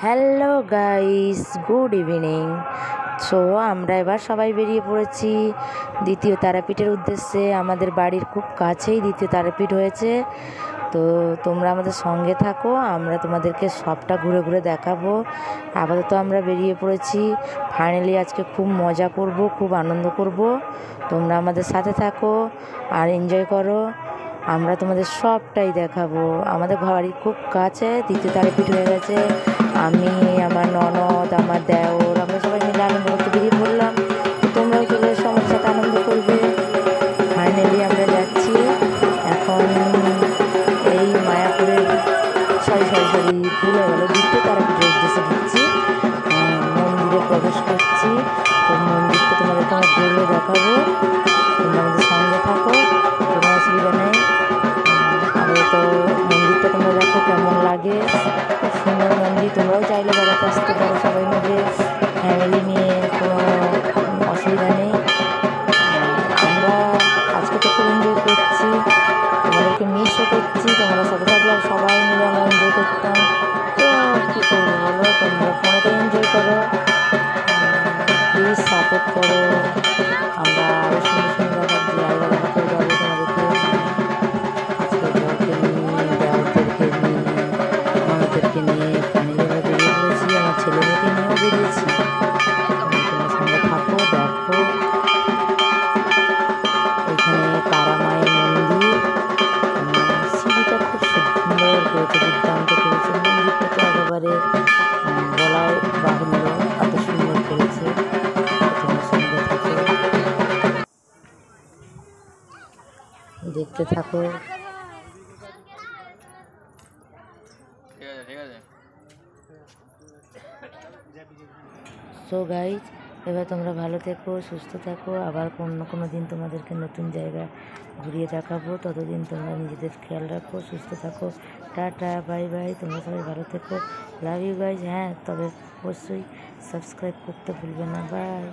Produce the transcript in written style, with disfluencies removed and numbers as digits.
Hello guys, good evening. So আমরা এবার সবাই বেরিয়ে পড়েছি দ্বিতীয় তারাপীঠের উদ্দেশ্যে। আমাদের বাড়ির খুব কাছেই দ্বিতীয় তারাপীঠ হয়েছে। তো তোমরা আমাদের সঙ্গে থাকো, আমরা তোমাদেরকে সবটা ঘুরে ঘুরে দেখাবো। আপাতত আমরা বেরিয়ে পড়েছি। ফাইনালি আজকে খুব মজা করব, খুব আনন্দ করব। তোমরা আমাদের সাথে থাকো আর এনজয় করো। আমরা তোমাদের সবটাই দেখাবো। আমাদের বাড়ির খুব কাছে দ্বিতীয় তারাপীঠ হয়ে গেছে। আমি, আমার ননদ, আমার দেওর, আমরা সবাই মিলে আনন্দ করতে বেরিয়ে পড়লাম। তো তোমরাও চলে এসো, আমার সাথে আনন্দ করবে। ফাইনালি আমরা যাচ্ছি এখন এই মায়াপুরের সরি ভুলে গেল, দ্বিতীয় তারাপীঠের উদ্দেশ্যে ঢুকছি, মন্দিরে প্রবেশ করছি। তো মন্দিরটা তোমাদেরকে আমরা ঘুরে দেখাবো। তোমরা আমাদের সঙ্গে থাকো, কোনো অসুবিধা নেই। তো মন্দিরটা তোমরা দেখো কেমন লাগে, খুব সুন্দর মন্দির। তোমরাও চাইলে বেড়াতে আসতে পারো সবাই মিলে, ফ্যামিলি নিয়ে, কোনো অসুবিধা নেই। আমরা আজকে তো খুব এনজয় করছি, তোমাদেরকে মিসও করছি। তোমরা সাথে থাকলে সবাই মিলে আমরা এনজয় করতাম। তো কী করবো বলো, তোমরা ফোনেতে এনজয় করো, প্লিজ সাপোর্ট করো। আমরা আরও সুন্দর সুন্দর জায়গা দেখাতে যাবো তোমাদেরকে। নিয়ে ফ্যামিলি আমরা বেরিয়ে পড়েছি, আমার ছেলে মেয়েকে নিয়েও বেরিয়েছি। তোমার সঙ্গে থাকো, দেখো। এখানে তারা মায়ের মন্দির, সিঁড়িটা খুব সুন্দর করেছে, দুর্দান্ত করেছে। মন্দিরটা তো একেবারে বলার বাহুল্য, এত সুন্দর করেছে। তোমার সঙ্গে থাকো, দেখতে থাকো। সো গাইজ, এবার তোমরা ভালো থেকো, সুস্থ থাকো। আবার কোনো দিন তোমাদেরকে নতুন জায়গা ঘুরিয়ে দেখাবো। ততদিন তোমরা নিজেদের খেয়াল রাখো, সুস্থ থাকো। Tata, bye bye. তোমরা সবাই ভালো থেকো, লাভ ইউ গাইজ। হ্যাঁ, তবে অবশ্যই সাবস্ক্রাইব করতে ভুলবে না। বাই।